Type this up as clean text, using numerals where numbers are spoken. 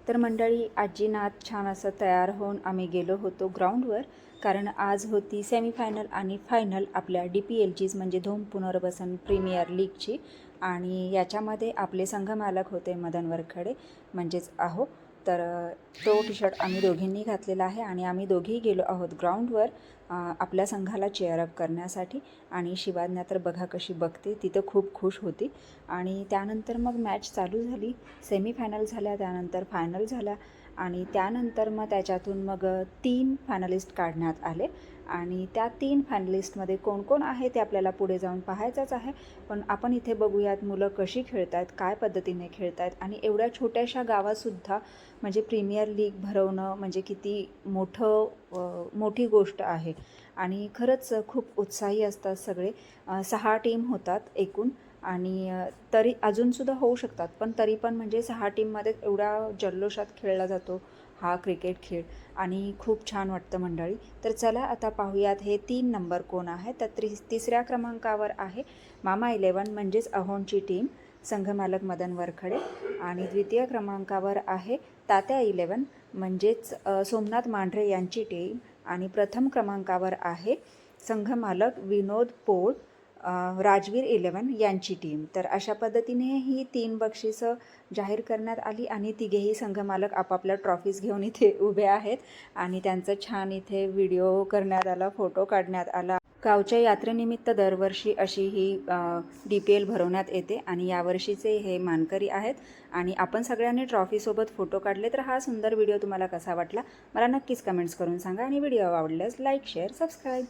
तर मंडळी आजीनाथ छान असं तयार होऊन आम्ही गेलो होतो ग्राउंडवर, कारण आज होती सेमीफायनल आणि फायनल आपल्या DPLचीच म्हणजे धूम पुनर्वसन प्रीमियर लीगची. आणि याच्यामध्ये आपले संघमालक होते मदन वरखडे म्हणजेच आहो. तर तो टी शर्ट आम्ही दोघींनी घातलेला आहे आणि आम्ही दोघीही गेलो आहोत ग्राउंडवर आपल्या संघाला चेअरअप करण्यासाठी. आणि शिवाज्ञा तर बघा कशी बघते, ती तर खूप खुश होती. आणि त्यानंतर मग मॅच चालू झाली, सेमीफायनल झाल्या, त्यानंतर फायनल झाल्या आणि त्यानंतर मग त्याच्यातून मग 3 फायनलिस्ट काढण्यात आले. आणि त्या 3 फायनलिस्टमध्ये कोण कोण आहे ते आपल्याला पुढे जाऊन पाहायचंच आहे. पण आपण इथे बघूयात मुलं कशी खेळत आहेत, काय पद्धतीने खेळत आहेत आणि एवढ्या छोट्याशा गावातसुद्धा म्हणजे प्रीमियर लीग भरवणं म्हणजे किती मोठी गोष्ट आहे. आणि खरंच खूप उत्साही असतात सगळे. 6 टीम होतात एकूण आणि तरी अजूनसुद्धा होऊ शकतात, पण तरी पण म्हणजे 6 टीममध्ये एवढ्या जल्लोषात खेळला जातो हा क्रिकेट खेळ आणि खूप छान वाटतं मंडळी. तर चला आता पाहूयात हे 3 नंबर कोण आहे. तर तिसऱ्या क्रमांकावर आहे मामा 11 म्हणजेच अहोंची टीम, संघमालक मदन वरखडे. आणि द्वितीय क्रमांकावर आहे तात्या 11 म्हणजेच सोमनाथ मांढरे यांची टीम. आणि प्रथम क्रमांकावर आहे संघमालक विनोद पोळ, राजवीर 11 यांची टीम. तर अशा पद्धतीने ही 3 बक्षिसं जाहीर करण्यात आली आणि तिघेही संघमालक आपापल्या ट्रॉफीज घेऊन इथे उभे आहेत आणि त्यांचं छान इथे व्हिडिओ करण्यात आला, फोटो काढण्यात आला. गावच्या यात्रेनिमित्त दरवर्षी अशी ही DPL भरवण्यात येते आणि यावर्षीचे हे मानकरी आहेत. आणि आपण सगळ्यांनी ट्रॉफीसोबत फोटो काढले. तर हा सुंदर व्हिडिओ तुम्हाला कसा वाटला मला नक्कीच कमेंट्स करून सांगा आणि व्हिडिओ आवडल्यास लाईक, शेअर, सबस्क्राईब.